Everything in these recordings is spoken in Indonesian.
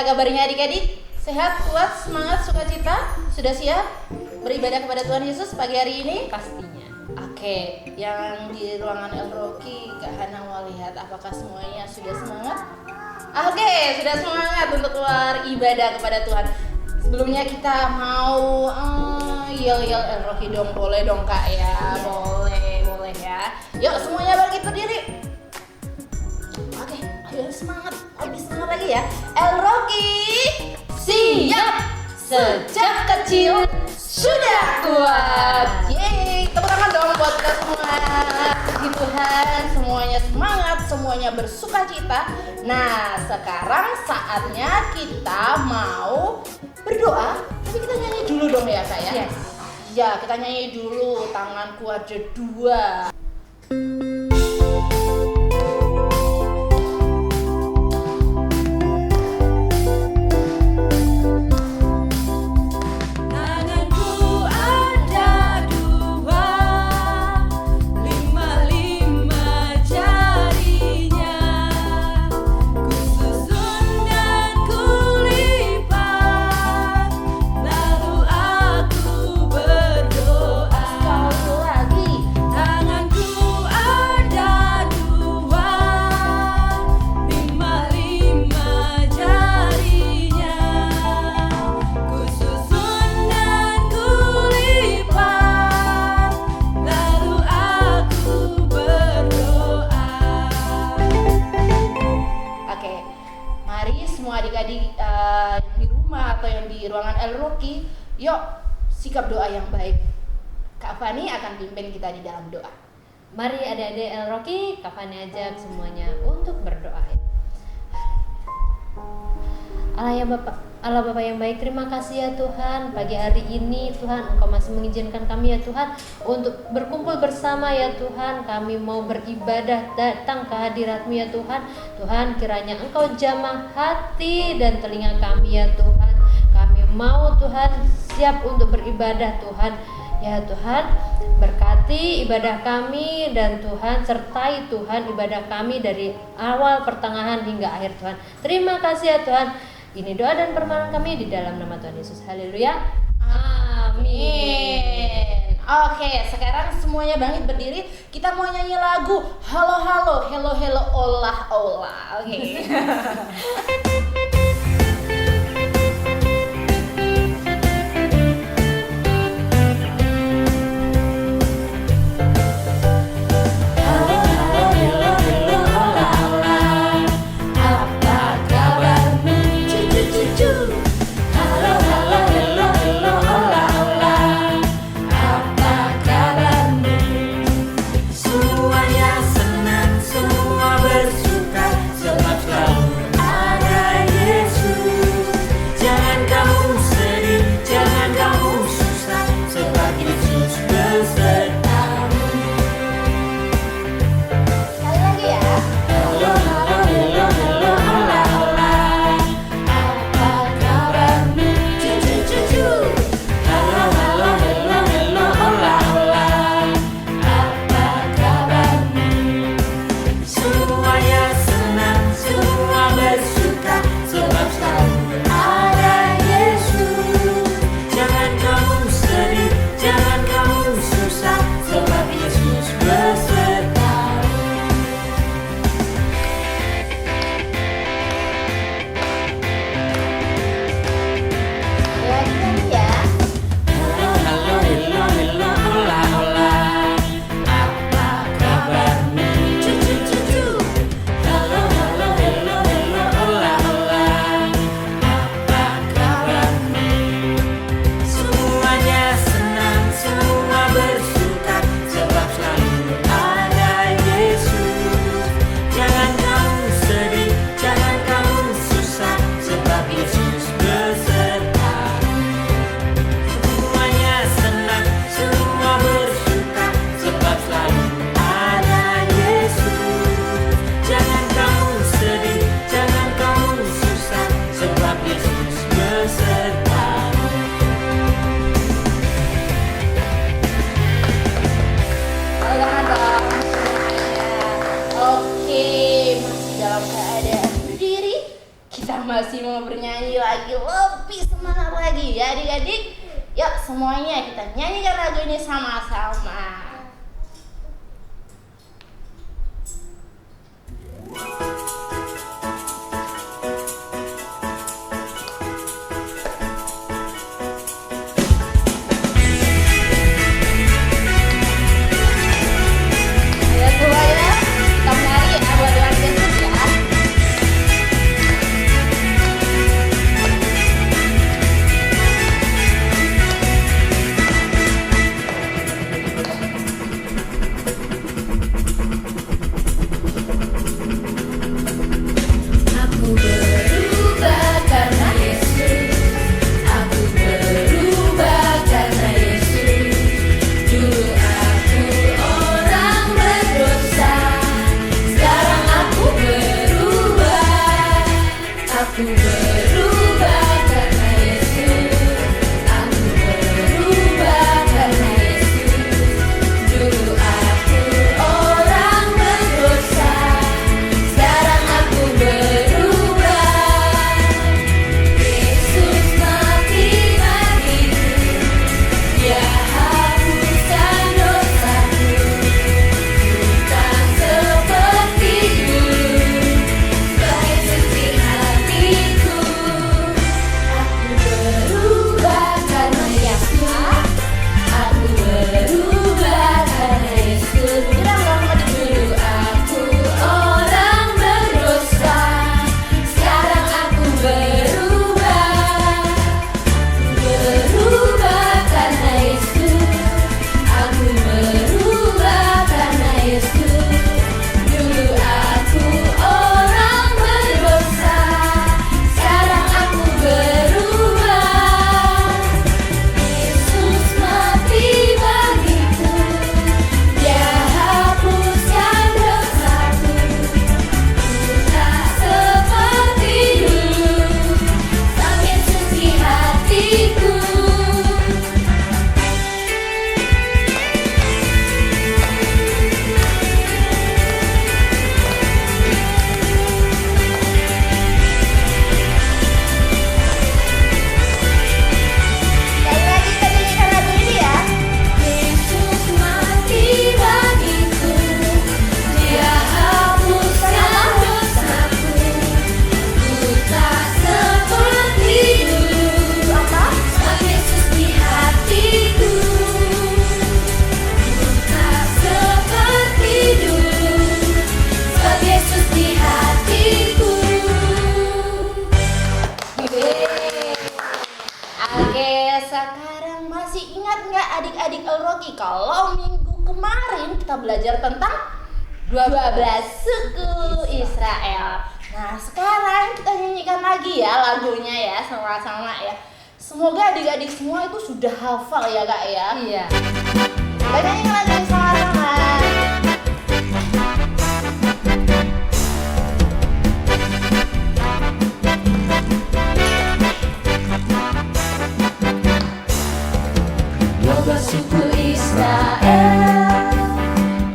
kabarnya adik-adik? Sehat, kuat, semangat, sukacita? Sudah siap beribadah kepada Tuhan Yesus pagi hari ini? Pastinya. Oke, yang di ruangan El Rocky, Kak Hana mau lihat apakah semuanya sudah semangat? Oke, sudah semangat untuk keluar ibadah kepada Tuhan. Sebelumnya kita mau yel-yel El Rocky dong, boleh dong Kak ya? Boleh ya. Yuk semuanya bangkit berdiri. Oke, ayo semangat, lebih semangat lagi ya. El Rocky, siap! Sejak kecil sudah kuat. Yeay, tepuk tangan dong buat kita semua. Puji Tuhan, semuanya semangat, semuanya bersukacita. Nah, sekarang saatnya kita mau berdoa. Tapi kita nyanyi dulu dong ya Kak ya? Yes. Ya, kita nyanyi dulu. Tanganku ada dua. Adik-adik yang di rumah atau yang di ruangan El Rocky, yuk sikap doa yang baik. Kak Fani akan pimpin kita di dalam doa. Mari adik-adik El Rocky, Kak Fani ajak semuanya untuk berdoa. Allah Bapa yang baik, terima kasih ya Tuhan. Pagi hari ini Tuhan, Engkau masih mengizinkan kami ya Tuhan untuk berkumpul bersama ya Tuhan. Kami mau beribadah datang ke hadirat-Mu ya Tuhan. Tuhan, kiranya Engkau jamah hati dan telinga kami ya Tuhan. Kami mau Tuhan siap untuk beribadah Tuhan. Ya Tuhan, berkati ibadah kami dan Tuhan sertai Tuhan ibadah kami dari awal, pertengahan hingga akhir Tuhan. Terima kasih ya Tuhan. Ini doa dan permohonan kami di dalam nama Tuhan Yesus. Haleluya. Amin. Oke, sekarang semuanya bangkit berdiri. Kita mau nyanyi lagu Halo Halo, Hello Hello, Olah Olah. Oke. Semuanya senang, semua bersuka, sebab selalu ada lagi ya adik-adik. Yuk semuanya kita nyanyikan lagu ini sama-sama. Ayo semuanya, kita menari ya buat Tuhan Yesus ya. Aku berubah karena Yesus. Aku berubah karena Yesus. Dulu aku orang berdosa, sekarang aku berubah. Aku berubah karena Yesus. Aku berubah karena Yesus. Dulu aku orang berdosa, sekarang aku berubah. Yesus mati bagiku, Dia hapuskan dosaku. Bukan seperti dulu, sebagai suci hatiku. Aku berubah karena Yesus. Aku berubah karena Yesus. Dulu aku orang berdosa, sekarang aku berubah. Berubah karena Yesus. Aku berubah karena Yesus. Dulu aku orang berdosa, sekarang aku berubah. Yesus mati bagiku, Dia hapuskan dosaku. Tak seperti dulu, semakin suci hatiku. Sekali lagi kita nyanyikan lagu ini ya. Yesus mati bagiku, Dia hapuskan dosaku. Ku tak seperti dulu, semakin suci hatiku. Ku tak seperti dulu, sebab Yesus di hatiku. Oke, sekarang masih ingat nggak adik-adik Rocky kalau minggu kemarin kita belajar tentang 12 suku Israel. Nah, sekarang kita nyanyikan lagi ya lagunya ya sama-sama ya. Semoga adik-adik semua itu sudah hafal ya Kak ya. Iya. Kita nyanyikan lagi sama-sama. Suku Israel,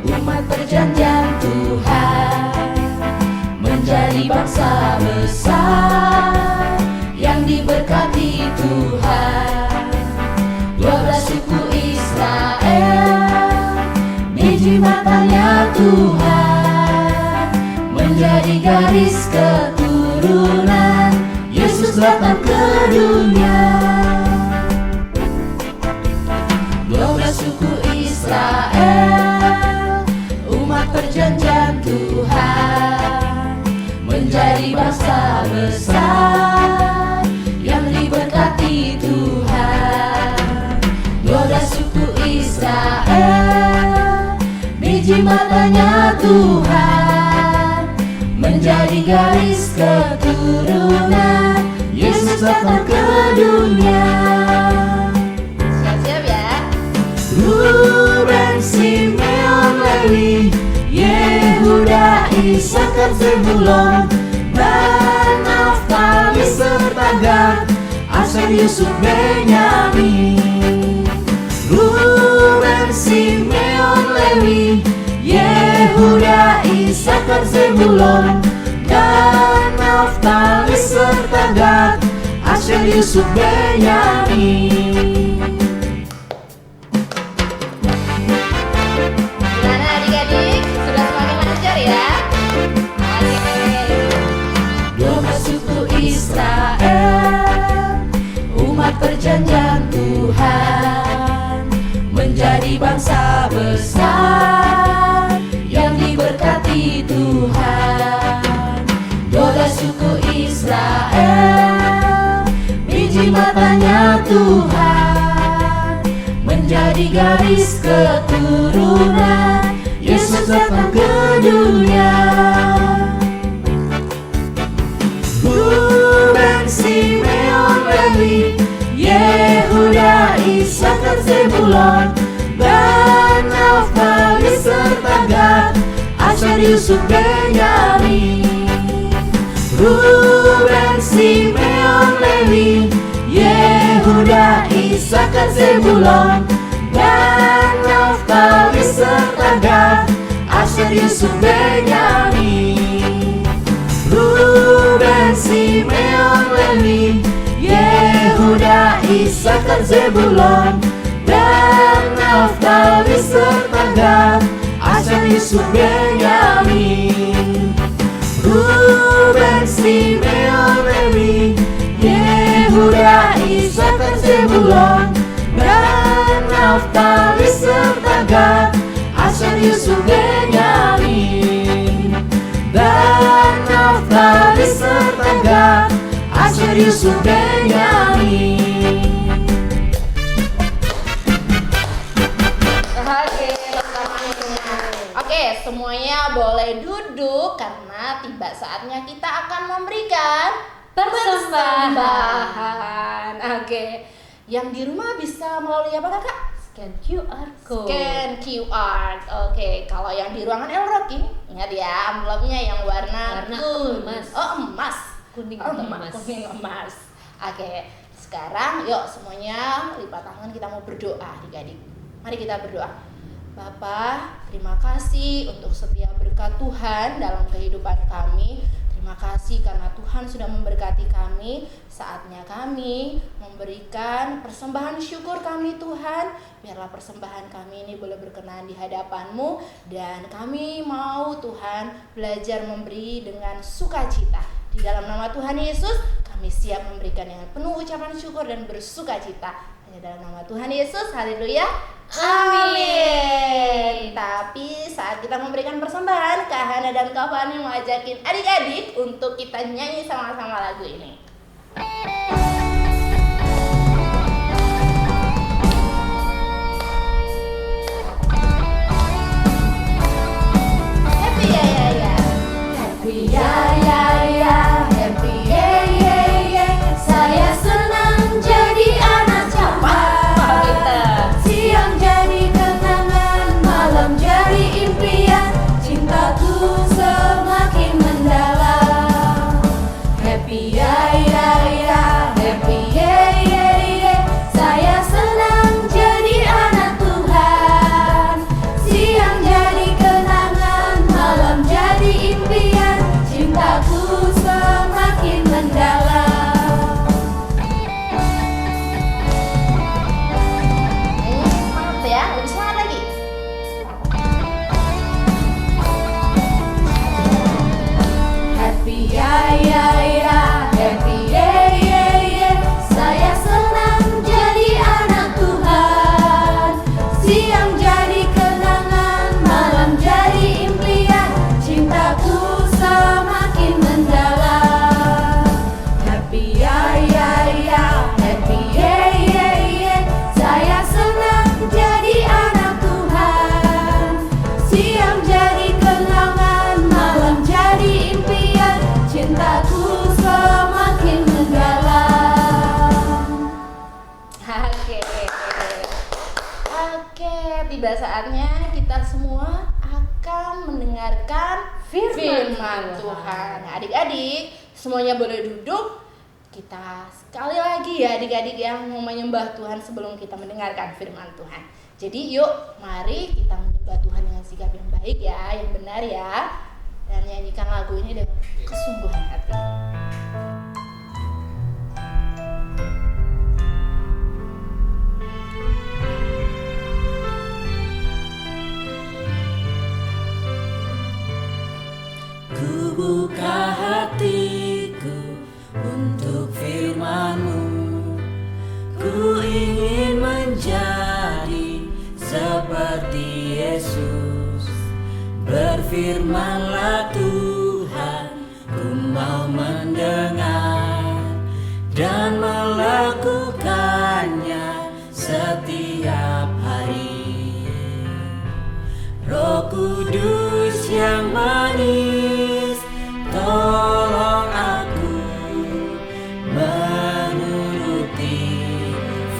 umat perjanjian Tuhan, menjadi bangsa besar yang diberkati Tuhan. 12 suku Israel, biji matanya Tuhan, menjadi garis keturunan Yesus datang ke dunia. 12 suku Israel, umat perjanjian Tuhan, menjadi bangsa besar yang diberkati Tuhan. 12 suku Israel, biji matanya Tuhan, menjadi garis keturunan Yesus datang ke dunia. Siap-siap ya. Ruben, Simeon, Lewi, Yehuda, Isakar, Zebulon, dan Naftali serta Gad, Aser, Yusuf, Benyamin. Ruben, Simeon, Lewi, Yehuda, Isakar, Zebulon, dan Naftali serta Gad, Aser, Yusuf, Benyamin. Ingat perjanjian Tuhan, menjadi bangsa besar yang diberkati Tuhan. 12 suku Israel, biji matanya Tuhan, menjadi garis keturunan Yesus datang ke dunia. Ruben, Simeon, Lewi, Yehuda, Isakar, Zebulon, dan Naftali serta Gad, Asher, Yusuf, Benyamin. Ruben, Simeon, Lewi, Yehuda, Isakar, Zebulon, dan Naftali serta Gad, Asher, Yusuf, Benyamin. Ruben, Simeon, Lewi, Yehuda, Isakar, Zebulon, dan Naftali serta Gad, Asher, Yusuf, Benyamin. Ruben, Simeon, Lewi, Yehuda, Isakar, Zebulon, dan Naftali serta Gad, Asher, Yusuf, Benyamin. Dan Naftali serta Gad, Asher, Yusuf, Benyamin. Oke, semuanya boleh duduk karena tiba saatnya kita akan memberikan persembahan. Oke, yang di rumah bisa melalui apa kakak? Scan QR code. Scan QR. Oke, kalau yang di ruangan El Rocky, ingat ya amplopnya yang warna emas. Oh, emas. Kuning Oh, atau emas. kuning emas. Oke, sekarang yuk semuanya lipat tangan, kita mau berdoa adik-adik. Mari kita berdoa. Bapak, terima kasih untuk setiap berkat Tuhan dalam kehidupan kami. Terima kasih karena Tuhan sudah memberkati kami. Saatnya kami memberikan persembahan syukur kami Tuhan. Biarlah persembahan kami ini boleh berkenan di hadapan-Mu. Dan kami mau Tuhan belajar memberi dengan sukacita. Di dalam nama Tuhan Yesus kami siap memberikan dengan penuh ucapan syukur dan bersukacita. Hanya dalam nama Tuhan Yesus, haleluya. Amin. Tapi saat kita memberikan persembahan, Kak Hana dan Kak Fani mau ajakin adik-adik untuk kita nyanyi sama-sama lagu ini. Happy ya ya ya. Happy ya ya ya, happy ye ye ye. Saya senang jadi anak Papa. Siang jadi kenangan, malam jadi impian. Cintaku semakin mendalam. Happy ya ya ya, happy ye ye ye. Saya senang jadi anak Tuhan. Siang jadi kenangan, malam jadi impian. Cintaku semakin mendalam. Semangat ya, lebih semangat lagi. Happy ya ya ya, happy ye ye ye. Saya senang jadi anak Tuhan. Siang jadi kenangan, malam jadi impian. Cintaku semakin mendalam. Happy ya ya ya, happy ye ye ye. Saya senang jadi anak Tuhan. Siang jadi kenangan, malam jadi impian. Cintaku semakin mendalam. Oke, tiba saatnya kita semua akan mendengarkan firman Tuhan. Nah, adik-adik, semuanya boleh duduk. Kita sekali lagi ya adik-adik yang mau menyembah Tuhan sebelum kita mendengarkan firman Tuhan. Jadi yuk, mari kita menyembah Tuhan dengan sikap yang baik ya, yang benar ya. Dan nyanyikan lagu ini dengan kesungguhan hati. Ku buka hatiku untuk firman-Mu. Berfirmanlah Tuhan, ku mau mendengar dan melakukannya setiap hari. Roh Kudus yang manis, tolong aku menuruti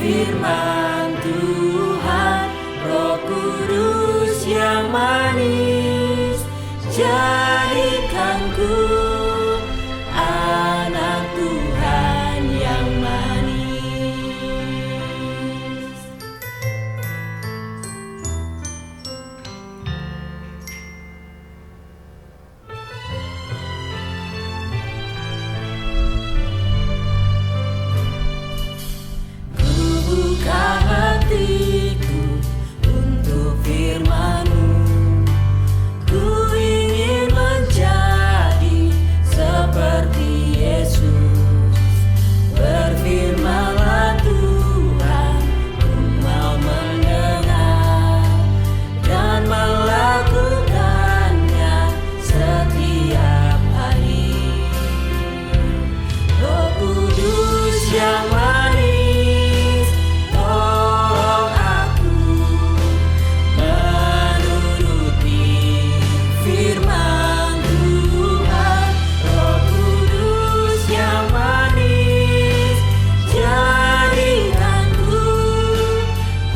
firman Tuhan. Roh Kudus yang manis, jadikanku anak Tuhan yang manis. Ku buka hatiku untuk firman-Mu. Ku ingin menjadi seperti Yesus. Berfirmanlah Tuhan, ku mau mendengar dan melakukannya setiap hari. Roh Kudus yang manis, tolong aku menuruti firman Tuhan. Roh Kudus yang manis, jadikanku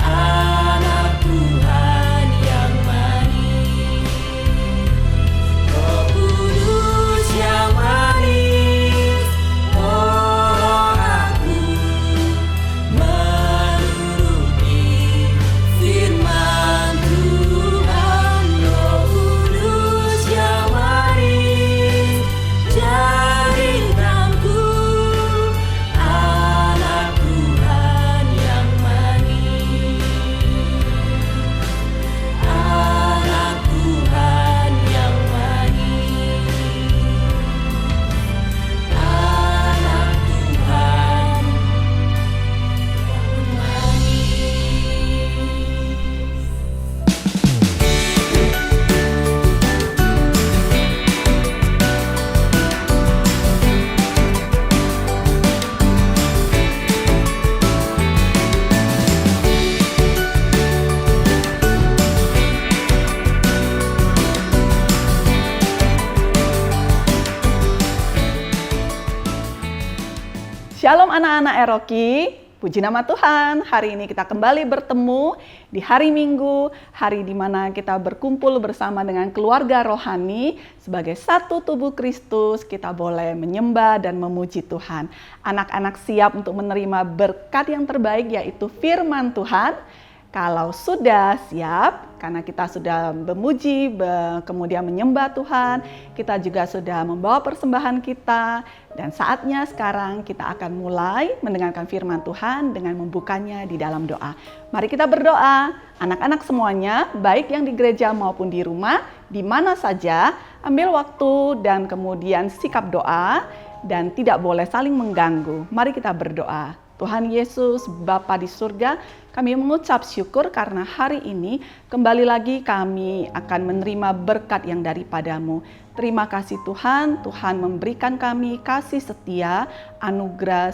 anak Tuhan yang manis. Roh Kudus yang manis, tolong aku menuruti firman Tuhan. Roh Kudus yang manis, jadikanku anak Tuhan yang manis. Anak Tuhan yang manis. Anak Tuhan yang manis. Shalom anak-anak Eroki, puji nama Tuhan. Hari ini kita kembali bertemu di hari Minggu, hari di mana kita berkumpul bersama dengan keluarga rohani sebagai satu tubuh Kristus. Kita boleh menyembah dan memuji Tuhan. Anak-anak siap untuk menerima berkat yang terbaik, yaitu firman Tuhan. Kalau sudah siap, karena kita sudah memuji, kemudian menyembah Tuhan, kita juga sudah membawa persembahan kita, dan saatnya sekarang kita akan mulai mendengarkan firman Tuhan dengan membukanya di dalam doa. Mari kita berdoa, anak-anak semuanya, baik yang di gereja maupun di rumah, di mana saja, ambil waktu dan kemudian sikap doa, dan tidak boleh saling mengganggu. Mari kita berdoa. Tuhan Yesus, Bapa di surga, kami mengucap syukur karena hari ini kembali lagi kami akan menerima berkat yang daripada-Mu. Terima kasih Tuhan, Tuhan memberikan kami kasih setia, anugerah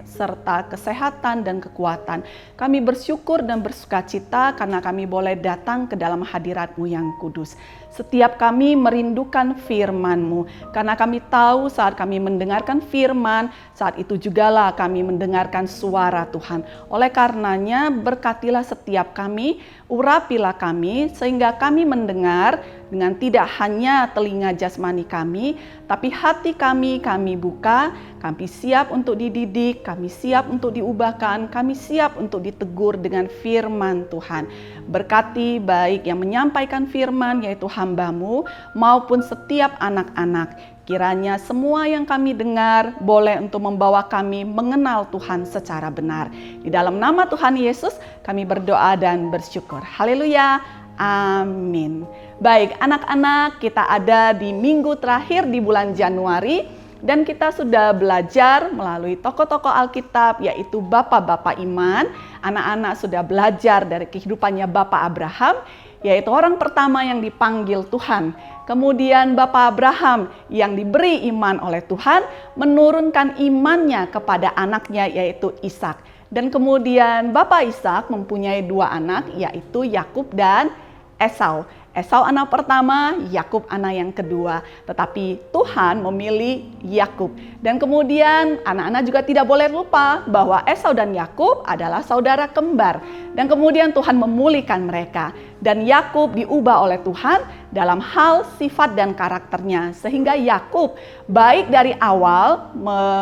serta kesehatan dan kekuatan. Kami bersyukur dan bersukacita karena kami boleh datang ke dalam hadirat-Mu yang kudus. Setiap kami merindukan firman-Mu, karena kami tahu saat kami mendengarkan firman, saat itu jugalah kami mendengarkan suara Tuhan. Oleh karenanya, berkatilah setiap kami, urapilah kami, sehingga kami mendengar dengan tidak hanya telinga jasmani kami, tapi hati kami buka, kami siap untuk dididik, kami siap untuk diubahkan, kami siap untuk ditegur dengan firman Tuhan. Berkati baik yang menyampaikan firman, yaitu hamba-Mu, maupun setiap anak-anak. Kiranya semua yang kami dengar boleh untuk membawa kami mengenal Tuhan secara benar. Di dalam nama Tuhan Yesus kami berdoa dan bersyukur. Haleluya. Amin. Baik anak-anak, kita ada di minggu terakhir di bulan Januari dan kita sudah belajar melalui tokoh-tokoh Alkitab, yaitu Bapak-Bapak Iman. Anak-anak sudah belajar dari kehidupannya Bapak Abraham yaitu orang pertama yang dipanggil Tuhan. Kemudian Bapak Abraham yang diberi iman oleh Tuhan menurunkan imannya kepada anaknya yaitu Ishak. Dan kemudian Bapak Ishak mempunyai 2 anak yaitu Yakub dan Esau. Esau anak pertama, Yakub anak yang kedua. Tetapi Tuhan memilih Yakub. Dan kemudian anak-anak juga tidak boleh lupa bahwa Esau dan Yakub adalah saudara kembar. Dan kemudian Tuhan memulihkan mereka. Dan Yakub diubah oleh Tuhan dalam hal sifat dan karakternya. Sehingga Yakub baik dari awal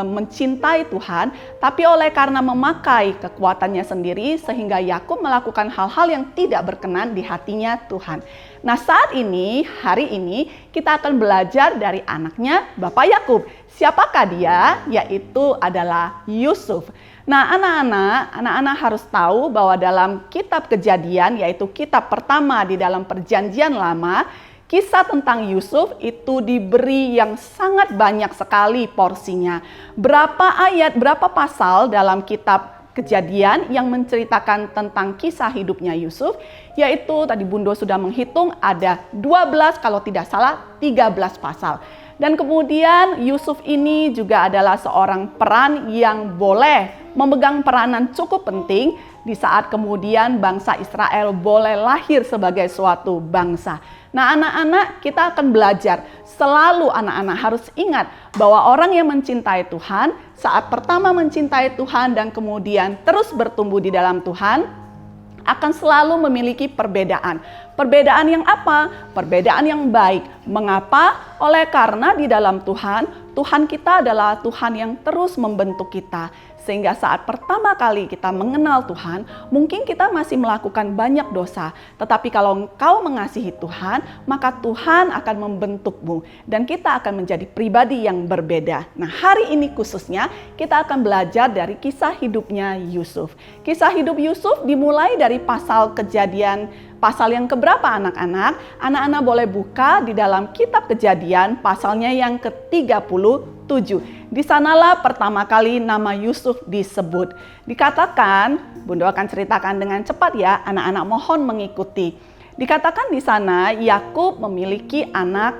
mencintai Tuhan, tapi oleh karena memakai kekuatannya sendiri, sehingga Yakub melakukan hal-hal yang tidak berkenan di hatinya Tuhan. Nah, saat ini, hari ini kita akan belajar dari anaknya Bapak Yakub. Siapakah dia? Yaitu adalah Yusuf. Nah, anak-anak harus tahu bahwa dalam kitab Kejadian, yaitu kitab pertama di dalam Perjanjian Lama, kisah tentang Yusuf itu diberi yang sangat banyak sekali porsinya. Berapa ayat, berapa pasal dalam kitab Kejadian yang menceritakan tentang kisah hidupnya Yusuf, yaitu tadi Bundo sudah menghitung ada 12 kalau tidak salah 13 pasal. Dan kemudian Yusuf ini juga adalah seorang peran yang boleh memegang peranan cukup penting di saat kemudian bangsa Israel boleh lahir sebagai suatu bangsa. Nah, anak-anak, kita akan belajar. Selalu anak-anak harus ingat bahwa orang yang mencintai Tuhan, saat pertama mencintai Tuhan dan kemudian terus bertumbuh di dalam Tuhan, akan selalu memiliki perbedaan. Perbedaan yang apa? Perbedaan yang baik. Mengapa? Oleh karena di dalam Tuhan, Tuhan kita adalah Tuhan yang terus membentuk kita. Sehingga saat pertama kali kita mengenal Tuhan, mungkin kita masih melakukan banyak dosa. Tetapi kalau engkau mengasihi Tuhan, maka Tuhan akan membentukmu. Dan kita akan menjadi pribadi yang berbeda. Nah, hari ini khususnya kita akan belajar dari kisah hidupnya Yusuf. Kisah hidup Yusuf dimulai dari pasal Kejadian, pasal yang keberapa anak-anak? Anak-anak boleh buka di dalam kitab Kejadian pasalnya yang ke-37. Di sanalah pertama kali nama Yusuf disebut. Dikatakan, Bunda akan ceritakan dengan cepat ya, anak-anak mohon mengikuti. Dikatakan di sana Yakub memiliki anak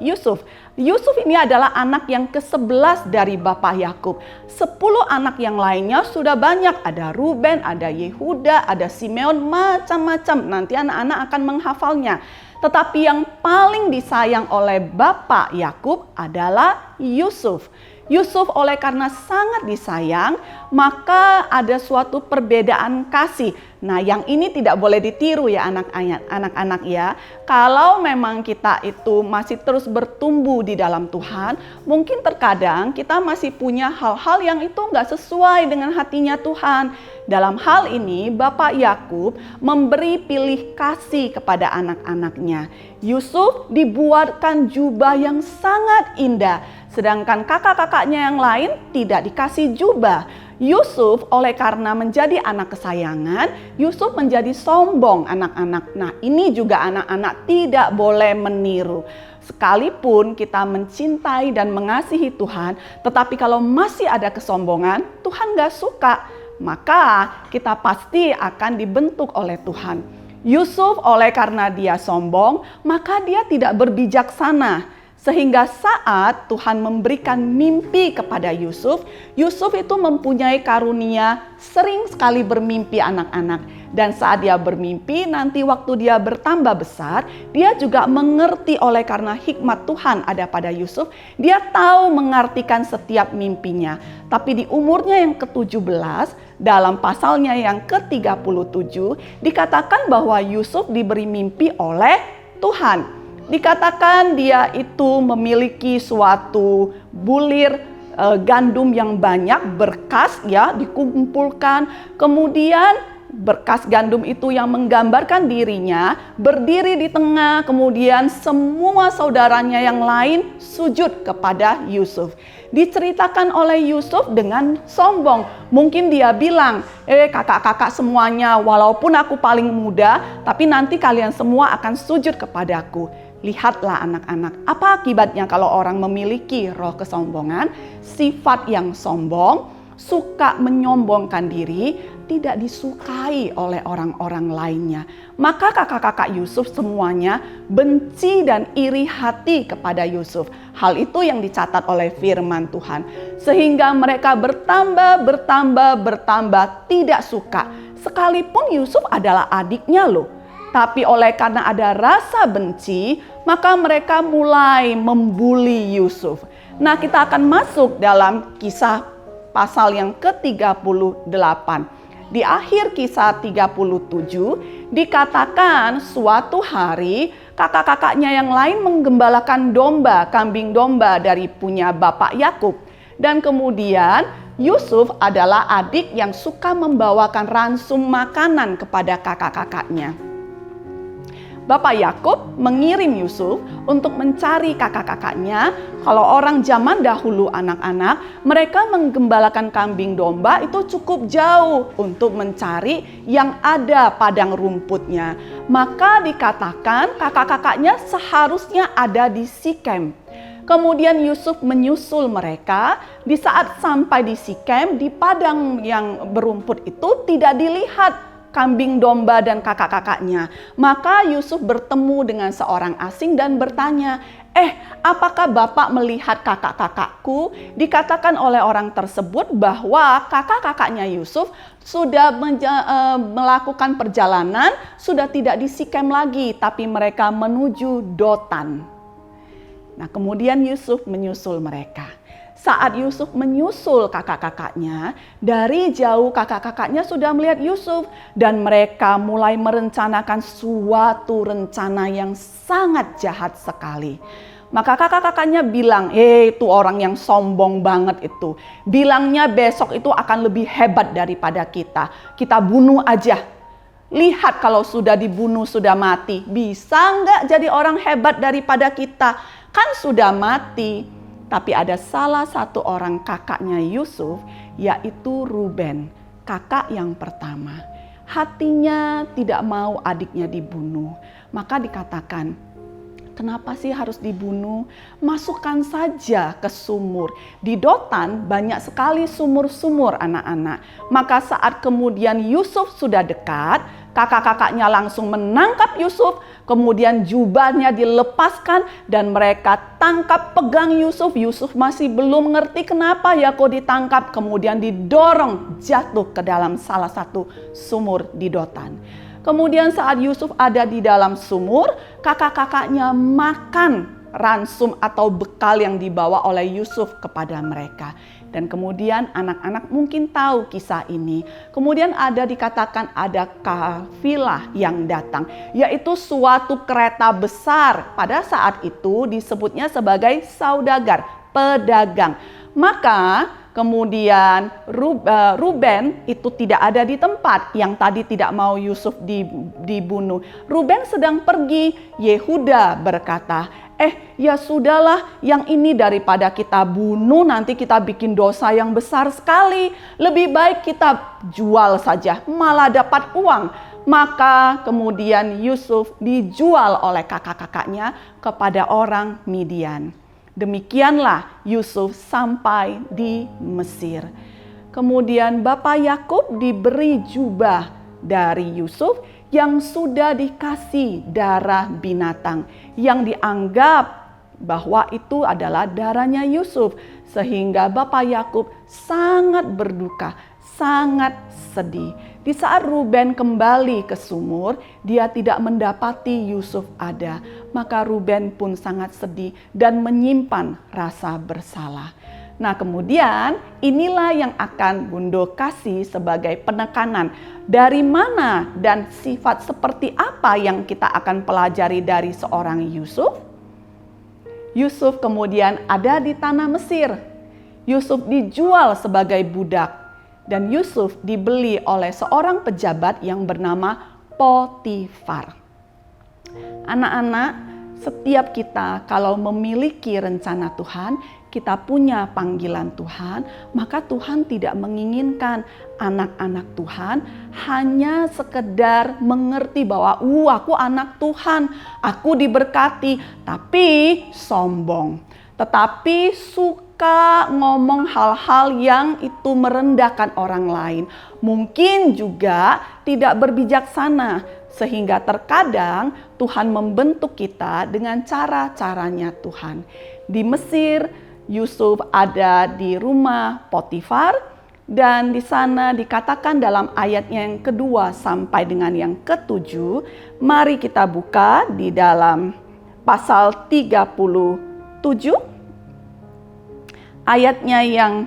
Yusuf. Yusuf ini adalah anak yang ke-11 dari Bapak Yakub. 10 anak yang lainnya sudah banyak. Ada Ruben, ada Yehuda, ada Simeon, macam-macam. Nanti anak-anak akan menghafalnya. Tetapi yang paling disayang oleh Bapak Yakub adalah Yusuf. Yusuf oleh karena sangat disayang, maka ada suatu perbedaan kasih. Nah, yang ini tidak boleh ditiru ya anak-anak ya. Kalau memang kita itu masih terus bertumbuh di dalam Tuhan, mungkin terkadang kita masih punya hal-hal yang itu nggak sesuai dengan hatinya Tuhan. Dalam hal ini, Bapak Yakub memberi pilih kasih kepada anak-anaknya. Yusuf dibuatkan jubah yang sangat indah, sedangkan kakak-kakaknya yang lain tidak dikasih jubah. Yusuf oleh karena menjadi anak kesayangan, Yusuf menjadi sombong anak-anak. Nah, ini juga anak-anak tidak boleh meniru. Sekalipun kita mencintai dan mengasihi Tuhan, tetapi kalau masih ada kesombongan, Tuhan gak suka. Maka kita pasti akan dibentuk oleh Tuhan. Yusuf oleh karena dia sombong, maka dia tidak berbijaksana. Sehingga saat Tuhan memberikan mimpi kepada Yusuf, Yusuf itu mempunyai karunia sering sekali bermimpi anak-anak. Dan saat dia bermimpi, nanti waktu dia bertambah besar, dia juga mengerti oleh karena hikmat Tuhan ada pada Yusuf. Dia tahu mengartikan setiap mimpinya. Tapi di umurnya yang ke-17, dalam pasalnya yang ke-37, dikatakan bahwa Yusuf diberi mimpi oleh Tuhan. Dikatakan dia itu memiliki suatu bulir gandum yang banyak, berkas ya dikumpulkan. Kemudian berkas gandum itu yang menggambarkan dirinya berdiri di tengah, kemudian semua saudaranya yang lain sujud kepada Yusuf. Diceritakan oleh Yusuf dengan sombong. Mungkin dia bilang, kakak-kakak semuanya, walaupun aku paling muda, tapi nanti kalian semua akan sujud kepadaku. Lihatlah anak-anak, apa akibatnya kalau orang memiliki roh kesombongan, sifat yang sombong, suka menyombongkan diri, tidak disukai oleh orang-orang lainnya. Maka kakak-kakak Yusuf semuanya benci dan iri hati kepada Yusuf. Hal itu yang dicatat oleh firman Tuhan. Sehingga mereka bertambah tidak suka. Sekalipun Yusuf adalah adiknya loh. Tapi oleh karena ada rasa benci, maka mereka mulai membuli Yusuf. Nah, kita akan masuk dalam Kisah pasal yang ke-38. Di akhir Kisah 37 dikatakan suatu hari kakak-kakaknya yang lain menggembalakan domba, kambing domba dari punya bapak Yakub. Dan kemudian Yusuf adalah adik yang suka membawakan ransum makanan kepada kakak-kakaknya. Bapak Yakub mengirim Yusuf untuk mencari kakak-kakaknya. Kalau orang zaman dahulu anak-anak, mereka menggembalakan kambing domba itu cukup jauh untuk mencari yang ada padang rumputnya. Maka dikatakan kakak-kakaknya seharusnya ada di Sikem. Kemudian Yusuf menyusul mereka. Di saat sampai di Sikem, di padang yang berumput itu tidak dilihat kambing domba dan kakak-kakaknya. Maka Yusuf bertemu dengan seorang asing dan bertanya, apakah Bapak melihat kakak-kakakku? Dikatakan oleh orang tersebut bahwa kakak-kakaknya Yusuf sudah melakukan perjalanan, sudah tidak di Sikem lagi, tapi mereka menuju Dotan. Nah, kemudian Yusuf menyusul mereka. Saat Yusuf menyusul kakak-kakaknya, dari jauh kakak-kakaknya sudah melihat Yusuf dan mereka mulai merencanakan suatu rencana yang sangat jahat sekali. Maka kakak-kakaknya bilang, itu orang yang sombong banget itu. Bilangnya besok itu akan lebih hebat daripada kita. Kita bunuh aja. Lihat kalau sudah dibunuh, sudah mati. Bisa nggak jadi orang hebat daripada kita? Kan sudah mati. Tapi ada salah satu orang kakaknya Yusuf, yaitu Ruben, kakak yang pertama. Hatinya tidak mau adiknya dibunuh. Maka dikatakan, kenapa sih harus dibunuh? Masukkan saja ke sumur. Di Dotan banyak sekali sumur-sumur anak-anak. Maka saat kemudian Yusuf sudah dekat, kakak-kakaknya langsung menangkap Yusuf. Kemudian jubahnya dilepaskan dan mereka tangkap pegang Yusuf. Yusuf masih belum ngerti kenapa ya kok ditangkap. Kemudian didorong jatuh ke dalam salah satu sumur di Dotan. Kemudian saat Yusuf ada di dalam sumur, kakak-kakaknya makan ransum atau bekal yang dibawa oleh Yusuf kepada mereka. Dan kemudian anak-anak mungkin tahu kisah ini. Kemudian dikatakan ada kafilah yang datang, yaitu suatu kereta besar. Pada saat itu disebutnya sebagai saudagar, pedagang. Maka kemudian Ruben itu tidak ada di tempat yang tadi tidak mau Yusuf dibunuh. Ruben sedang pergi. Yehuda berkata, ya sudahlah, yang ini daripada kita bunuh nanti kita bikin dosa yang besar sekali. Lebih baik kita jual saja, malah dapat uang. Maka kemudian Yusuf dijual oleh kakak-kakaknya kepada orang Midian. Demikianlah Yusuf sampai di Mesir. Kemudian Bapak Yakub diberi jubah dari Yusuf yang sudah dikasih darah binatang, yang dianggap bahwa itu adalah darahnya Yusuf. Sehingga Bapak Yakub sangat berduka, sangat sedih. Di saat Ruben kembali ke sumur, dia tidak mendapati Yusuf ada. Maka Ruben pun sangat sedih dan menyimpan rasa bersalah. Nah, kemudian inilah yang akan Bundo kasih sebagai penekanan. Dari mana dan sifat seperti apa yang kita akan pelajari dari seorang Yusuf? Yusuf kemudian ada di tanah Mesir. Yusuf dijual sebagai budak. Dan Yusuf dibeli oleh seorang pejabat yang bernama Potifar. Anak-anak, setiap kita kalau memiliki rencana Tuhan, kita punya panggilan Tuhan, maka Tuhan tidak menginginkan anak-anak Tuhan hanya sekedar mengerti bahwa aku anak Tuhan, aku diberkati, tapi sombong. Tetapi suka suka ngomong hal-hal yang itu merendahkan orang lain. Mungkin juga tidak berbijaksana, sehingga terkadang Tuhan membentuk kita dengan cara-caranya Tuhan. Di Mesir, Yusuf ada di rumah Potifar, dan di sana dikatakan dalam ayatnya yang kedua sampai dengan yang ketujuh. Mari kita buka di dalam pasal 37, ayatnya yang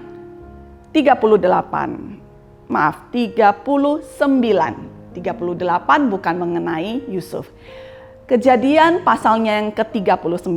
38. Maaf, 39. 38 bukan mengenai Yusuf. Kejadian pasalnya yang ke-39,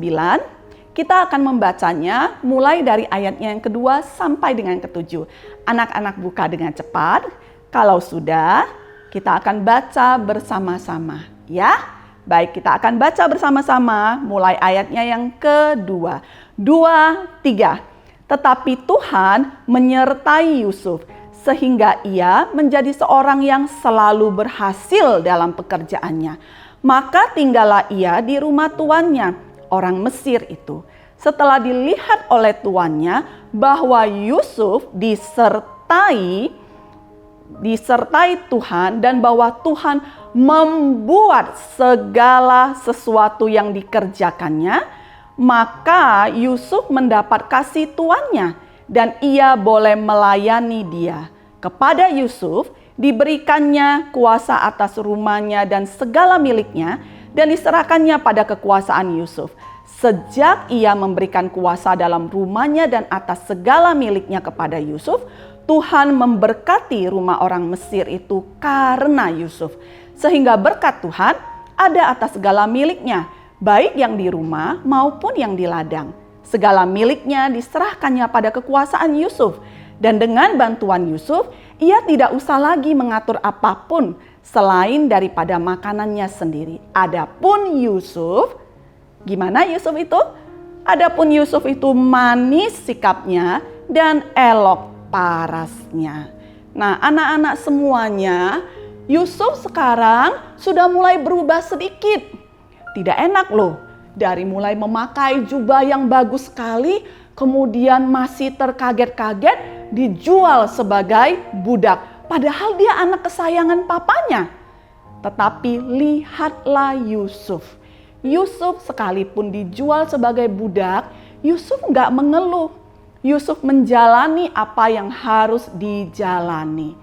kita akan membacanya mulai dari ayatnya yang kedua sampai dengan ketujuh. Anak-anak buka dengan cepat. Kalau sudah, kita akan baca bersama-sama. Ya, baik, kita akan baca bersama-sama mulai ayatnya yang kedua. 2, 3. Tetapi Tuhan menyertai Yusuf, sehingga ia menjadi seorang yang selalu berhasil dalam pekerjaannya. Maka tinggallah ia di rumah tuannya, orang Mesir itu. Setelah dilihat oleh tuannya bahwa Yusuf disertai Tuhan dan bahwa Tuhan membuat segala sesuatu yang dikerjakannya, maka Yusuf mendapat kasih tuannya dan ia boleh melayani dia. Kepada Yusuf diberikannya kuasa atas rumahnya dan segala miliknya, dan diserahkannya pada kekuasaan Yusuf. Sejak ia memberikan kuasa dalam rumahnya dan atas segala miliknya kepada Yusuf, Tuhan memberkati rumah orang Mesir itu karena Yusuf. Sehingga berkat Tuhan ada atas segala miliknya, baik yang di rumah maupun yang di ladang. Segala miliknya diserahkannya pada kekuasaan Yusuf. Dan dengan bantuan Yusuf, ia tidak usah lagi mengatur apapun selain daripada makanannya sendiri. Adapun Yusuf, gimana Yusuf itu? Adapun Yusuf itu manis sikapnya dan elok parasnya. Nah, anak-anak semuanya, Yusuf sekarang sudah mulai berubah sedikit. Tidak enak loh, dari mulai memakai jubah yang bagus sekali, kemudian masih terkaget-kaget dijual sebagai budak. Padahal dia anak kesayangan papanya. Tetapi lihatlah Yusuf. Yusuf sekalipun dijual sebagai budak, Yusuf nggak mengeluh. Yusuf menjalani apa yang harus dijalani.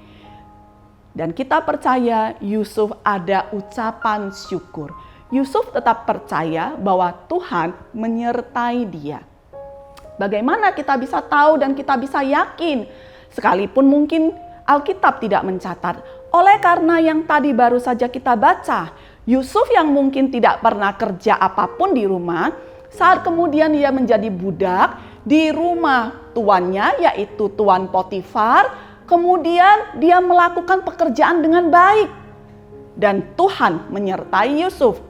Dan kita percaya Yusuf ada ucapan syukur. Yusuf tetap percaya bahwa Tuhan menyertai dia. Bagaimana kita bisa tahu dan kita bisa yakin? Sekalipun mungkin Alkitab tidak mencatat. Oleh karena yang tadi baru saja kita baca, Yusuf yang mungkin tidak pernah kerja apapun di rumah, saat kemudian ia menjadi budak di rumah tuannya, yaitu Tuan Potifar, kemudian dia melakukan pekerjaan dengan baik. Dan Tuhan menyertai Yusuf.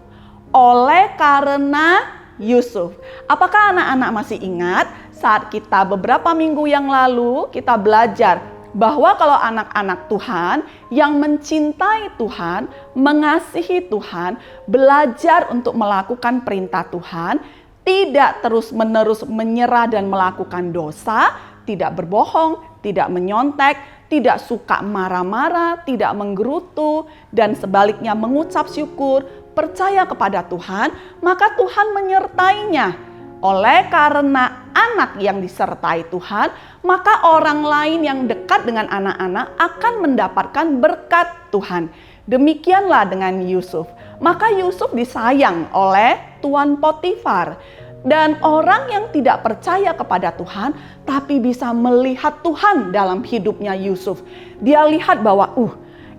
Oleh karena Yusuf. Apakah anak-anak masih ingat saat kita beberapa minggu yang lalu kita belajar bahwa kalau anak-anak Tuhan yang mencintai Tuhan, mengasihi Tuhan, belajar untuk melakukan perintah Tuhan, tidak terus-menerus menyerah dan melakukan dosa, tidak berbohong, tidak menyontek, tidak suka marah-marah, tidak menggerutu, dan sebaliknya mengucap syukur, percaya kepada Tuhan, maka Tuhan menyertainya. Oleh karena anak yang disertai Tuhan, maka orang lain yang dekat dengan anak-anak akan mendapatkan berkat Tuhan. Demikianlah dengan Yusuf. Maka Yusuf disayang oleh Tuan Potifar. Dan orang yang tidak percaya kepada Tuhan, tapi bisa melihat Tuhan dalam hidupnya Yusuf. Dia lihat bahwa,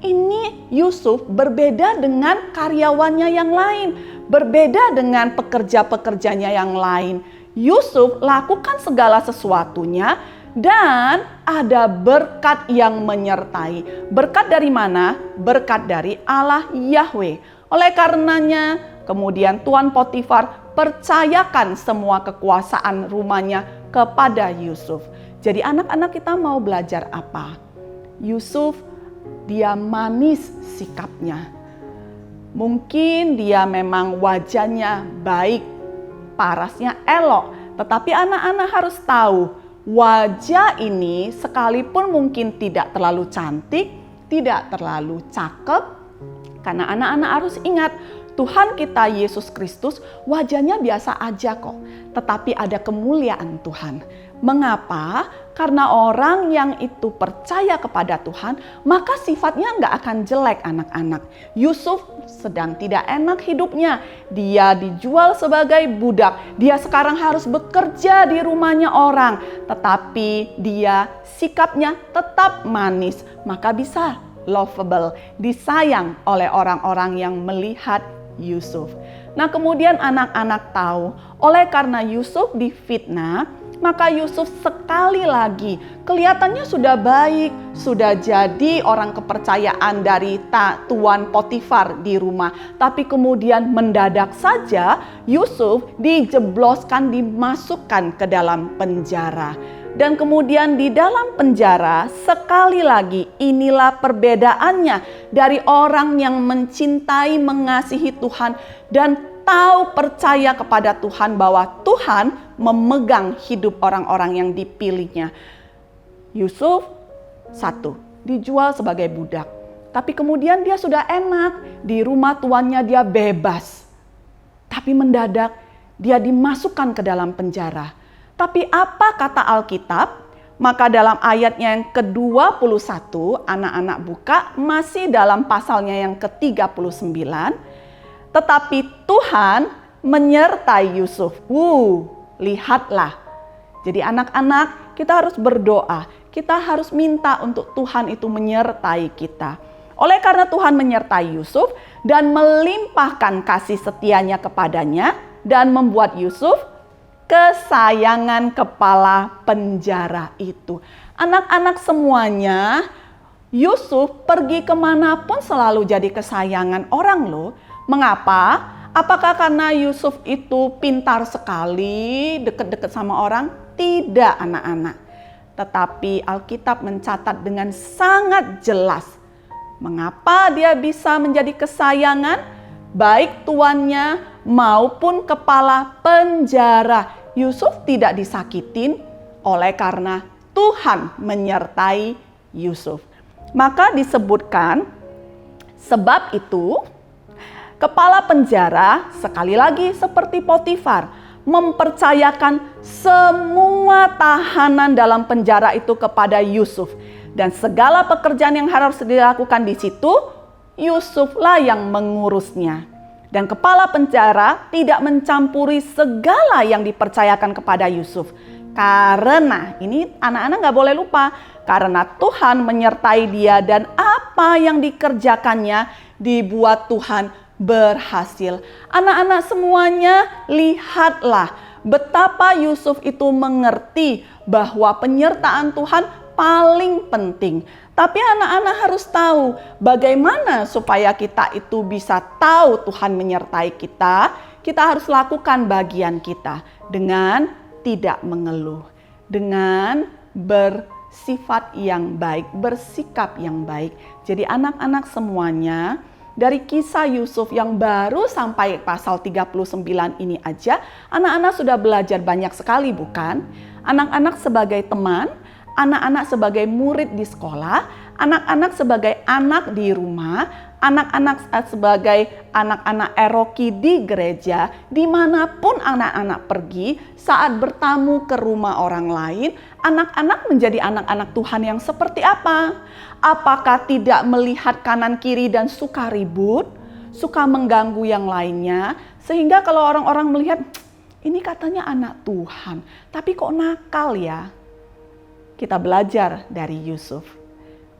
ini Yusuf berbeda dengan karyawannya yang lain, berbeda dengan pekerja-pekerjanya yang lain. Yusuf lakukan segala sesuatunya dan ada berkat yang menyertai. Berkat dari mana? Berkat dari Allah Yahweh. Oleh karenanya, kemudian Tuan Potifar percayakan semua kekuasaan rumahnya kepada Yusuf. Jadi anak-anak kita mau belajar apa? Yusuf, dia manis sikapnya. Mungkin dia memang wajahnya baik, parasnya elok. Tetapi anak-anak harus tahu wajah ini sekalipun mungkin tidak terlalu cantik, tidak terlalu cakep, karena anak-anak harus ingat, Tuhan kita Yesus Kristus wajahnya biasa aja kok, tetapi ada kemuliaan Tuhan. Mengapa? Karena orang yang itu percaya kepada Tuhan, maka sifatnya nggak akan jelek anak-anak. Yusuf sedang tidak enak hidupnya. Dia dijual sebagai budak. Dia sekarang harus bekerja di rumahnya orang. Tetapi dia sikapnya tetap manis. Maka bisa lovable, disayang oleh orang-orang yang melihat Yusuf. Nah kemudian anak-anak tahu, oleh karena Yusuf difitnah, maka Yusuf sekali lagi kelihatannya sudah baik, sudah jadi orang kepercayaan dari Tuan Potifar di rumah. Tapi kemudian mendadak saja Yusuf dijebloskan, dimasukkan ke dalam penjara. Dan kemudian di dalam penjara sekali lagi inilah perbedaannya dari orang yang mencintai, mengasihi Tuhan dan tahu percaya kepada Tuhan bahwa Tuhan memegang hidup orang-orang yang dipilihnya. Yusuf satu, dijual sebagai budak. Tapi kemudian dia sudah enak, di rumah tuannya dia bebas. Tapi mendadak dia dimasukkan ke dalam penjara. Tapi apa kata Alkitab? Maka dalam ayatnya yang ke-21, anak-anak buka, masih dalam pasalnya yang ke-39, tetapi Tuhan menyertai Yusuf. Lihatlah. Jadi anak-anak, kita harus berdoa. Kita harus minta untuk Tuhan itu menyertai kita. Oleh karena Tuhan menyertai Yusuf dan melimpahkan kasih setianya kepadanya dan membuat Yusuf kesayangan kepala penjara itu. Anak-anak semuanya, Yusuf pergi kemanapun selalu jadi kesayangan orang loh. Mengapa? Apakah karena Yusuf itu pintar sekali, deket-deket sama orang? Tidak anak-anak. Tetapi Alkitab mencatat dengan sangat jelas. Mengapa dia bisa menjadi kesayangan? Baik tuannya maupun kepala penjara. Yusuf tidak disakitin oleh karena Tuhan menyertai Yusuf. Maka disebutkan, sebab itu kepala penjara sekali lagi seperti Potifar mempercayakan semua tahanan dalam penjara itu kepada Yusuf. Dan segala pekerjaan yang harus dilakukan di situ, Yusuflah yang mengurusnya. Dan kepala penjara tidak mencampuri segala yang dipercayakan kepada Yusuf. Karena, ini anak-anak gak boleh lupa, karena Tuhan menyertai dia dan apa yang dikerjakannya dibuat Tuhan berhasil. Anak-anak semuanya, lihatlah betapa Yusuf itu mengerti bahwa penyertaan Tuhan paling penting. Tapi anak-anak harus tahu bagaimana supaya kita itu bisa tahu Tuhan menyertai kita. Kita harus lakukan bagian kita dengan tidak mengeluh, dengan bersifat yang baik, bersikap yang baik. Jadi anak-anak semuanya, dari kisah Yusuf yang baru sampai pasal 39 ini aja, anak-anak sudah belajar banyak sekali bukan? Anak-anak sebagai teman, anak-anak sebagai murid di sekolah, anak-anak sebagai anak di rumah, anak-anak sebagai anak-anak eroki di gereja, dimanapun anak-anak pergi, saat bertamu ke rumah orang lain, anak-anak menjadi anak-anak Tuhan yang seperti apa? Apakah tidak melihat kanan kiri dan suka ribut, suka mengganggu yang lainnya, sehingga kalau orang-orang melihat, ini katanya anak Tuhan, tapi kok nakal ya? Kita belajar dari Yusuf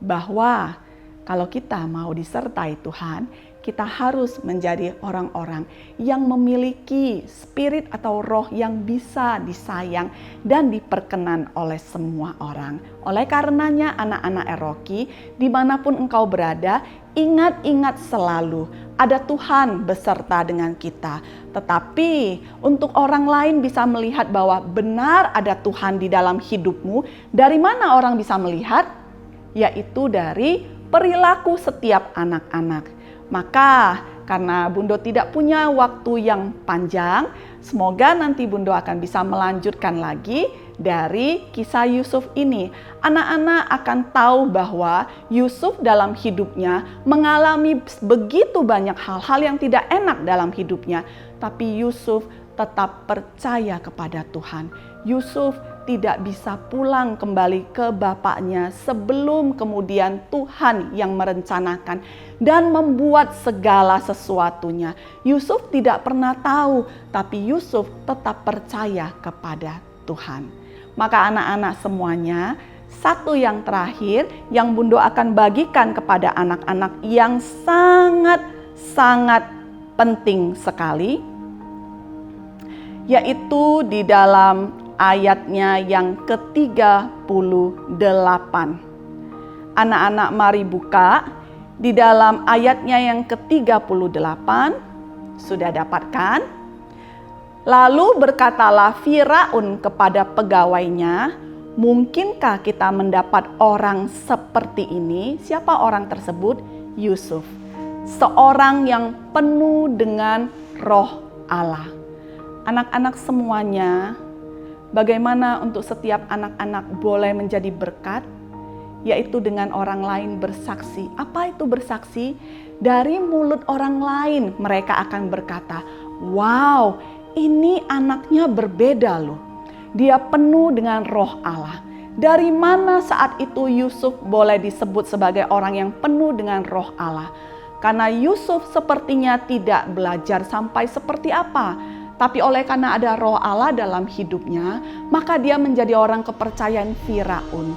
bahwa kalau kita mau disertai Tuhan, kita harus menjadi orang-orang yang memiliki spirit atau roh yang bisa disayang dan diperkenan oleh semua orang. Oleh karenanya anak-anak Eroki, dimanapun engkau berada, ingat-ingat selalu ada Tuhan beserta dengan kita. Tetapi untuk orang lain bisa melihat bahwa benar ada Tuhan di dalam hidupmu, dari mana orang bisa melihat? Yaitu dari perilaku setiap anak-anak. Maka karena Bundo tidak punya waktu yang panjang, semoga nanti Bundo akan bisa melanjutkan lagi dari kisah Yusuf ini. Anak-anak akan tahu bahwa Yusuf dalam hidupnya mengalami begitu banyak hal-hal yang tidak enak dalam hidupnya. Tapi Yusuf tetap percaya kepada Tuhan. Yusuf tidak bisa pulang kembali ke bapaknya sebelum kemudian Tuhan yang merencanakan dan membuat segala sesuatunya. Yusuf tidak pernah tahu, tapi Yusuf tetap percaya kepada Tuhan. Maka anak-anak semuanya, satu yang terakhir yang Bundo akan bagikan kepada anak-anak yang sangat-sangat penting sekali, yaitu di dalam ayatnya yang ke-38. Anak-anak mari buka di dalam ayatnya yang ke-38. Sudah dapatkan? Lalu berkatalah Firaun kepada pegawainya, mungkinkah kita mendapat orang seperti ini? Siapa orang tersebut? Yusuf. Seorang yang penuh dengan roh Allah. Anak-anak semuanya, bagaimana untuk setiap anak-anak boleh menjadi berkat? Yaitu dengan orang lain bersaksi. Apa itu bersaksi? Dari mulut orang lain mereka akan berkata, wow, ini anaknya berbeda loh. Dia penuh dengan roh Allah. Dari mana saat itu Yusuf boleh disebut sebagai orang yang penuh dengan roh Allah? Karena Yusuf sepertinya tidak belajar sampai seperti apa. Tapi oleh karena ada roh Allah dalam hidupnya, maka dia menjadi orang kepercayaan Firaun.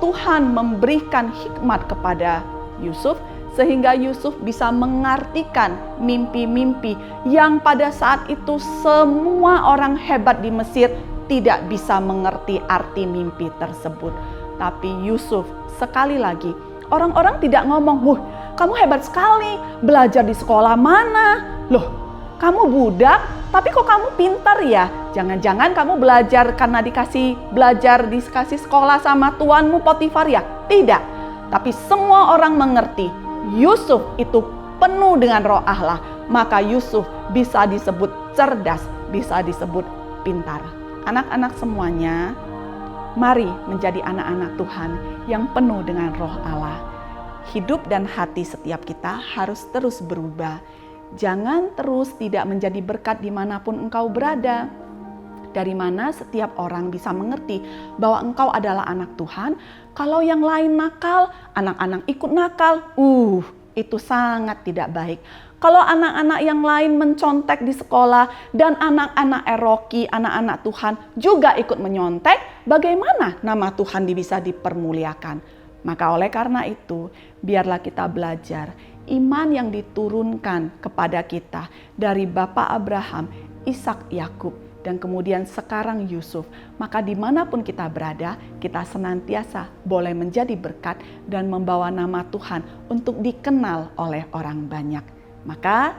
Tuhan memberikan hikmat kepada Yusuf sehingga Yusuf bisa mengartikan mimpi-mimpi yang pada saat itu semua orang hebat di Mesir tidak bisa mengerti arti mimpi tersebut. Tapi Yusuf sekali lagi, orang-orang tidak ngomong, "Wah, kamu hebat sekali, belajar di sekolah mana? Loh, kamu budak, tapi kok kamu pintar ya? Jangan-jangan kamu belajar karena dikasih sekolah sama tuanmu Potifar ya?" Tidak. Tapi semua orang mengerti Yusuf itu penuh dengan roh Allah. Maka Yusuf bisa disebut cerdas, bisa disebut pintar. Anak-anak semuanya, mari menjadi anak-anak Tuhan yang penuh dengan roh Allah. Hidup dan hati setiap kita harus terus berubah. Jangan terus tidak menjadi berkat dimanapun engkau berada. Dari mana setiap orang bisa mengerti bahwa engkau adalah anak Tuhan. Kalau yang lain nakal, anak-anak ikut nakal. Itu sangat tidak baik. Kalau anak-anak yang lain mencontek di sekolah dan anak-anak eroki, anak-anak Tuhan juga ikut menyontek, bagaimana nama Tuhan bisa dipermuliakan? Maka oleh karena itu, biarlah kita belajar iman yang diturunkan kepada kita dari Bapak Abraham, Ishak, Yakub, dan kemudian sekarang Yusuf. Maka dimanapun kita berada, kita senantiasa boleh menjadi berkat dan membawa nama Tuhan untuk dikenal oleh orang banyak. Maka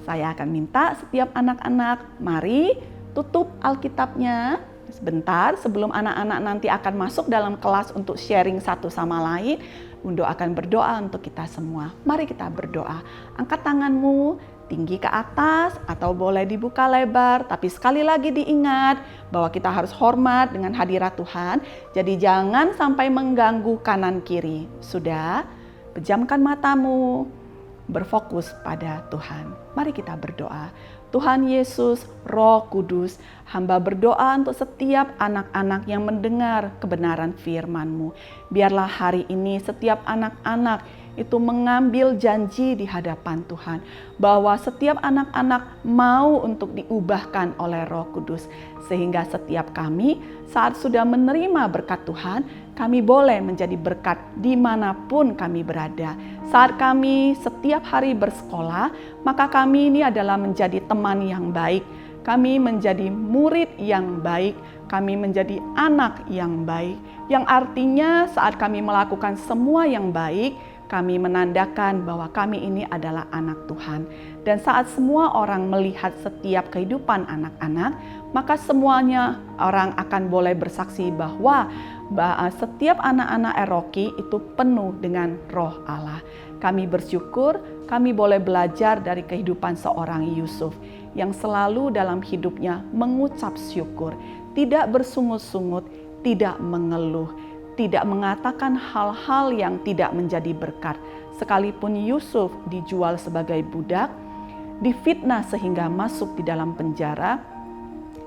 saya akan minta setiap anak-anak, mari tutup Alkitabnya sebentar sebelum anak-anak nanti akan masuk dalam kelas untuk sharing satu sama lain. Bundo akan berdoa untuk kita semua. Mari kita berdoa. Angkat tanganmu tinggi ke atas atau boleh dibuka lebar. Tapi sekali lagi diingat bahwa kita harus hormat dengan hadirat Tuhan. Jadi jangan sampai mengganggu kanan kiri. Sudah? Pejamkan matamu. Berfokus pada Tuhan. Mari kita berdoa. Tuhan Yesus, Roh Kudus, hamba berdoa untuk setiap anak-anak yang mendengar kebenaran firman-Mu. Biarlah hari ini setiap anak-anak itu mengambil janji di hadapan Tuhan. Bahwa setiap anak-anak mau untuk diubahkan oleh Roh Kudus. Sehingga setiap kami saat sudah menerima berkat Tuhan, kami boleh menjadi berkat dimanapun kami berada. Saat kami setiap hari bersekolah, maka kami ini adalah menjadi teman yang baik. Kami menjadi murid yang baik. Kami menjadi anak yang baik. Yang artinya saat kami melakukan semua yang baik, kami menandakan bahwa kami ini adalah anak Tuhan. Dan saat semua orang melihat setiap kehidupan anak-anak, maka semuanya orang akan boleh bersaksi bahwa setiap anak-anak Eroki itu penuh dengan roh Allah. Kami bersyukur, kami boleh belajar dari kehidupan seorang Yusuf yang selalu dalam hidupnya mengucap syukur. tidak bersungut-sungut, tidak mengeluh, tidak mengatakan hal-hal yang tidak menjadi berkat. Sekalipun Yusuf dijual sebagai budak, difitnah sehingga masuk di dalam penjara,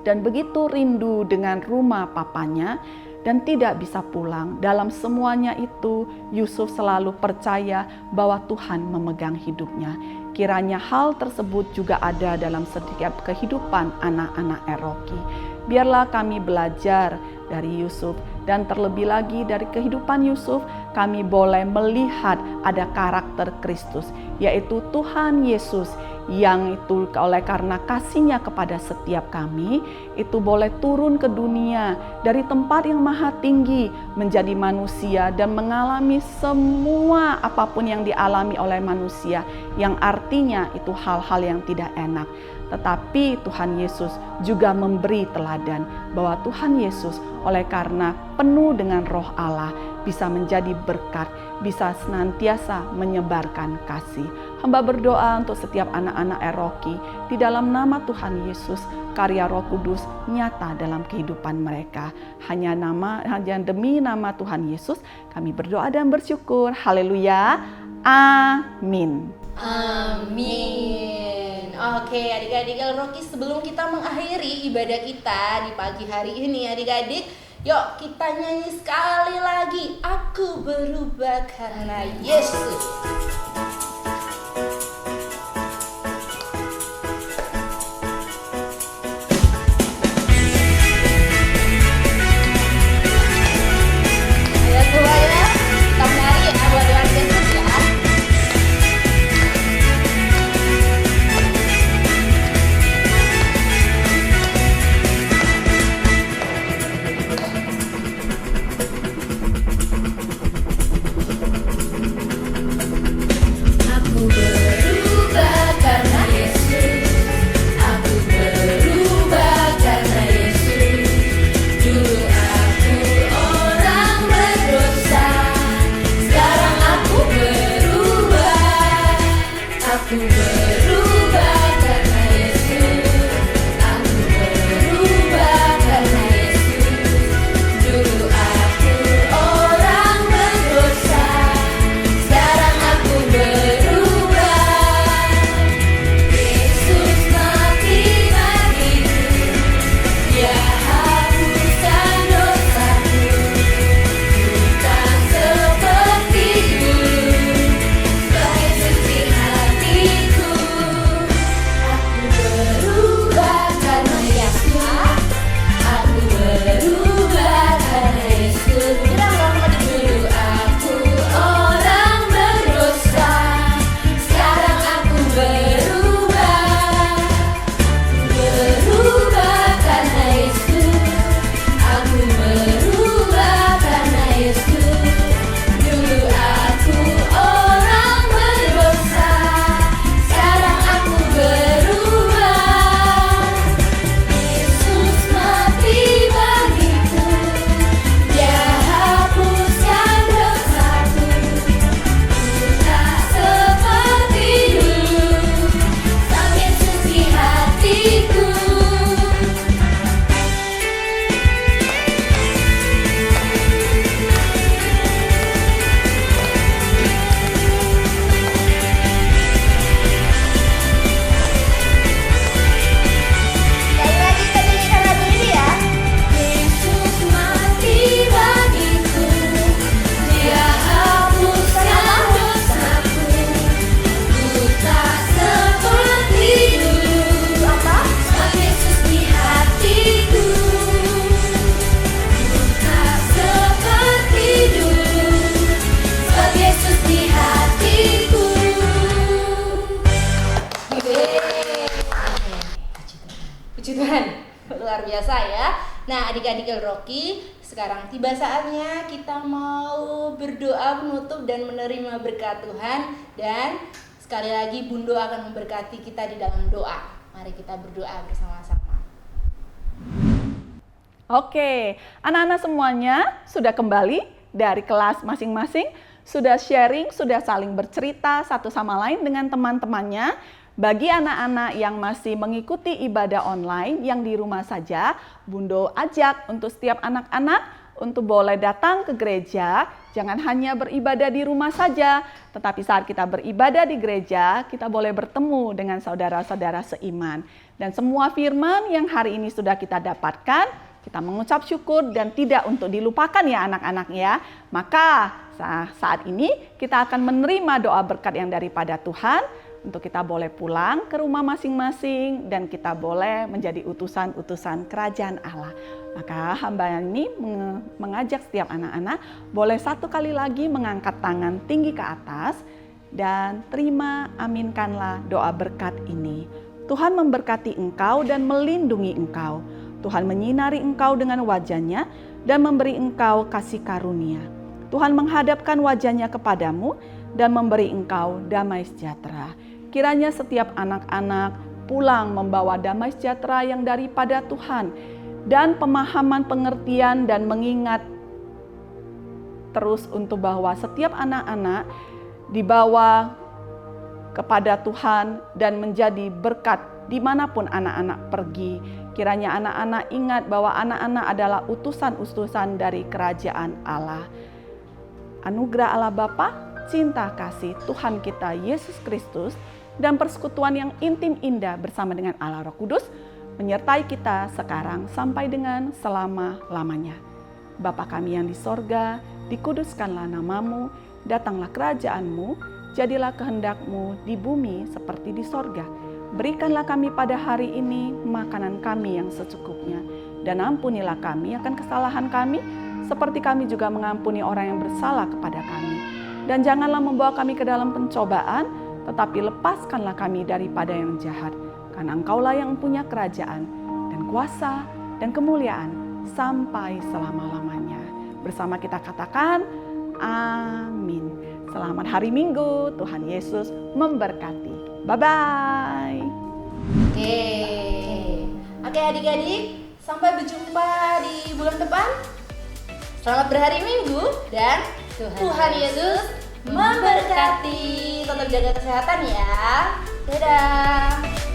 dan begitu rindu dengan rumah papanya dan tidak bisa pulang. Dalam semuanya itu, Yusuf selalu percaya bahwa Tuhan memegang hidupnya. Kiranya hal tersebut juga ada dalam setiap kehidupan anak-anak Eroki. Biarlah kami belajar dari Yusuf, dan terlebih lagi dari kehidupan Yusuf, kami boleh melihat ada karakter Kristus, yaitu Tuhan Yesus, yang itu oleh karena kasih-Nya kepada setiap kami, itu boleh turun ke dunia dari tempat yang maha tinggi menjadi manusia dan mengalami semua apapun yang dialami oleh manusia, yang artinya itu hal-hal yang tidak enak. Tetapi Tuhan Yesus juga memberi teladan bahwa Tuhan Yesus oleh karena penuh dengan Roh Allah bisa menjadi berkat, bisa senantiasa menyebarkan kasih. Hamba berdoa untuk setiap anak-anak Eroki, di dalam nama Tuhan Yesus, karya Roh Kudus nyata dalam kehidupan mereka. Hanya demi nama Tuhan Yesus kami berdoa dan bersyukur. Haleluya. Amin. Amin. Oke, adik-adik Eroki, sebelum kita mengakhiri ibadah kita di pagi hari ini, adik-adik, yuk kita nyanyi sekali lagi. Aku berubah karena Yesus. Ya semuanya, kita menari doa-doa Yesus ya. Aku berubah karena Yesus. Aku berubah karena Yesus. Dulu aku orang berdosa, sekarang aku berubah. Aku berubah karena Yesus. Aku berubah karena Yesus. Dulu aku orang berdosa, sekarang aku berubah. Yesus mati bagiku, Dia hapuskan dosaku. Bukan seperti dulu, sebagai suci hatiku. Aku berubah karena Yesus. Aku berubah karena Yesus. Dulu aku orang berdosa, sekarang aku berubah. Berubah karena Yesus. Aku berubah karena Yesus. Dulu aku orang berdosa, sekarang aku berubah. Yesus mati bagiku, Dia hapuskan dosaku. Ku tak seperti dulu, semakin suci hatiku. Sekali lagi kita nyanyikan lagu ini ya. Yesus mati bagiku, Dia hapuskan dosaku. Ku tak seperti dulu, semakin suci hatiku. Ku tak seperti dulu, sebagai suci hatiku. Puji Tuhan, luar biasa ya. Nah, adik-adik Eroki, sekarang tiba saatnya kita mau berdoa menutup dan menerima berkat Tuhan. Dan sekali lagi Bundo akan memberkati kita di dalam doa. Mari kita berdoa bersama-sama. Oke, anak-anak semuanya sudah kembali dari kelas masing-masing, sudah sharing, sudah saling bercerita satu sama lain dengan teman-temannya. Bagi anak-anak yang masih mengikuti ibadah online yang di rumah saja, Bundo ajak untuk setiap anak-anak untuk boleh datang ke gereja. Jangan hanya beribadah di rumah saja, tetapi saat kita beribadah di gereja, kita boleh bertemu dengan saudara-saudara seiman. Dan semua firman yang hari ini sudah kita dapatkan, kita mengucap syukur dan tidak untuk dilupakan ya anak-anak ya. Maka saat ini kita akan menerima doa berkat yang daripada Tuhan, untuk kita boleh pulang ke rumah masing-masing dan kita boleh menjadi utusan-utusan kerajaan Allah. Maka hamba ini mengajak setiap anak-anak boleh satu kali lagi mengangkat tangan tinggi ke atas dan terima, aminkanlah doa berkat ini. Tuhan memberkati engkau dan melindungi engkau. Tuhan menyinari engkau dengan wajah-Nya dan memberi engkau kasih karunia. Tuhan menghadapkan wajah-Nya kepadamu dan memberi engkau damai sejahtera. Kiranya setiap anak-anak pulang membawa damai sejahtera yang daripada Tuhan dan pemahaman pengertian dan mengingat terus untuk bahwa setiap anak-anak dibawa kepada Tuhan dan menjadi berkat dimanapun anak-anak pergi. Kiranya anak-anak ingat bahwa anak-anak adalah utusan-utusan dari kerajaan Allah. Anugerah Allah Bapa, cinta kasih Tuhan kita Yesus Kristus, dan persekutuan yang intim indah bersama dengan Allah Roh Kudus menyertai kita sekarang sampai dengan selama-lamanya. Bapa kami yang di sorga, dikuduskanlah namamu, datanglah kerajaanmu, jadilah kehendak-Mu di bumi seperti di sorga. Berikanlah kami pada hari ini makanan kami yang secukupnya, dan ampunilah kami akan kesalahan kami, seperti kami juga mengampuni orang yang bersalah kepada kami. Dan janganlah membawa kami ke dalam pencobaan, tetapi lepaskanlah kami daripada yang jahat. Karena Engkaulah yang punya kerajaan dan kuasa dan kemuliaan sampai selama-lamanya. Bersama kita katakan, amin. Selamat hari Minggu, Tuhan Yesus memberkati. Bye-bye. Oke adik-adik, sampai berjumpa di bulan depan. Selamat berhari Minggu dan Tuhan Yesus memberkati. Tetap jaga kesehatan ya. Dadah.